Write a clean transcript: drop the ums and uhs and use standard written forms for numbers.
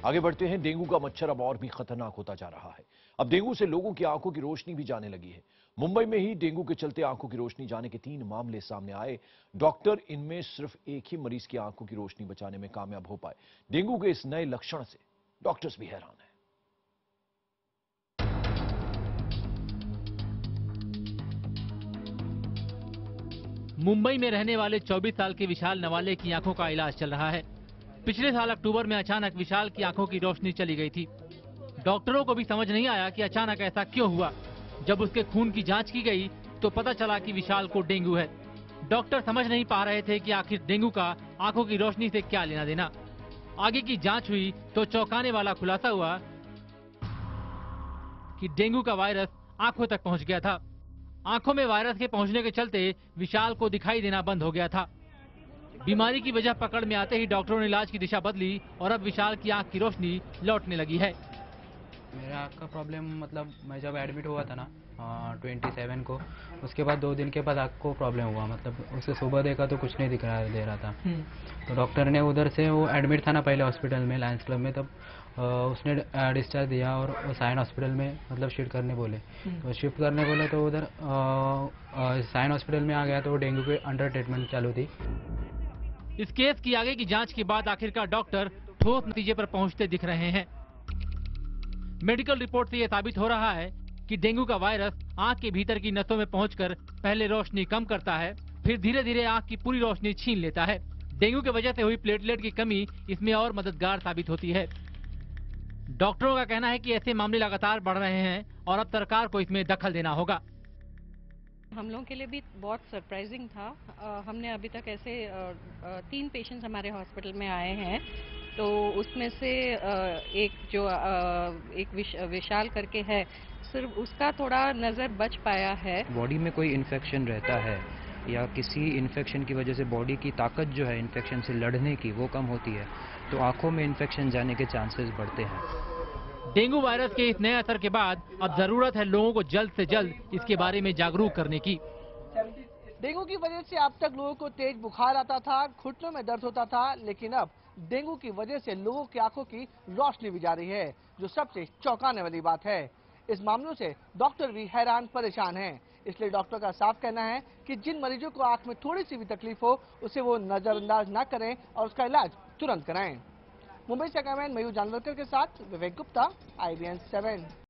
आगे बढ़ते हैं। डेंगू का मच्छर अब और भी खतरनाक होता जा रहा है। अब डेंगू से लोगों की आंखों की रोशनी भी जाने लगी है। मुंबई में ही डेंगू के चलते आंखों की रोशनी जाने के 3 मामले सामने आए। डॉक्टर इनमें सिर्फ एक ही मरीज की आंखों की रोशनी बचाने में कामयाब हो पाए। डेंगू के इस नए लक्षण से डॉक्टर्स भी हैरान हैं। मुंबई में रहने वाले 24 साल के विशाल नवाले की आंखों का इलाज चल रहा है। पिछले साल अक्टूबर में अचानक विशाल की आंखों की रोशनी चली गई थी। डॉक्टरों को भी समझ नहीं आया कि अचानक ऐसा क्यों हुआ। जब उसके खून की जांच की गई तो पता चला कि विशाल को डेंगू है। डॉक्टर समझ नहीं पा रहे थे कि आखिर डेंगू का आंखों की रोशनी से क्या लेना देना। आगे की जांच हुई तो चौंकाने वाला खुलासा हुआ कि डेंगू का वायरस आंखों तक पहुंच गया था। आंखों में वायरस के पहुंचने के चलते विशाल को दिखाई देना बंद हो गया था। बीमारी की वजह पकड़ में आते ही डॉक्टरों ने इलाज की दिशा बदली और अब विशाल की आंख की रोशनी लौटने लगी है। मेरे आँख का प्रॉब्लम मतलब मैं जब एडमिट हुआ था ना 27 को, उसके बाद 2 दिन के बाद आँख को प्रॉब्लम हुआ। मतलब उसे सुबह देखा तो कुछ नहीं दिखाई दे रहा था। तो डॉक्टर ने उधर से, वो एडमिट था ना पहले हॉस्पिटल में लायंस क्लब में, तब उसने डिस्चार्ज दिया और साइन हॉस्पिटल में मतलब शिफ्ट करने बोले। तो शिफ्ट करने बोले तो उधर साइन हॉस्पिटल में आ गया तो डेंगू के अंडर ट्रीटमेंट चालू थी। इस केस की आगे की जांच के बाद आखिरकार डॉक्टर ठोस नतीजे पर पहुंचते दिख रहे हैं। मेडिकल रिपोर्ट से यह साबित हो रहा है कि डेंगू का वायरस आंख के भीतर की नसों में पहुंचकर पहले रोशनी कम करता है, फिर धीरे धीरे आंख की पूरी रोशनी छीन लेता है। डेंगू की वजह से हुई प्लेटलेट की कमी इसमें और मददगार साबित होती है। डॉक्टरों का कहना है कि ऐसे मामले लगातार बढ़ रहे हैं और अब सरकार को इसमें दखल देना होगा। हम लोगों के लिए भी बहुत सरप्राइजिंग था। हमने अभी तक ऐसे 3 पेशेंट्स हमारे हॉस्पिटल में आए हैं, तो उसमें से एक विशाल करके है, सिर्फ उसका थोड़ा नज़र बच पाया है। बॉडी में कोई इन्फेक्शन रहता है या किसी इन्फेक्शन की वजह से बॉडी की ताकत जो है इन्फेक्शन से लड़ने की वो कम होती है, तो आंखों में इन्फेक्शन जाने के चांसेस बढ़ते हैं। डेंगू वायरस के इस नए असर के बाद अब जरूरत है लोगों को जल्द से जल्द इसके बारे में जागरूक करने की। डेंगू की वजह से अब तक लोगों को तेज बुखार आता था, घुटनों में दर्द होता था, लेकिन अब डेंगू की वजह से लोगों की आंखों की रोशनी भी जा रही है, जो सबसे चौंकाने वाली बात है। इस मामलों से डॉक्टर भी हैरान परेशान हैं। इसलिए डॉक्टर का साफ कहना है कि जिन मरीजों को आंख में थोड़ी सी भी तकलीफ हो उसे वो नजरअंदाज न करें और उसका इलाज तुरंत कराएं। मुंबई से कैमरामैन मयूर जानवरकर के साथ विवेक गुप्ता, IBN 7।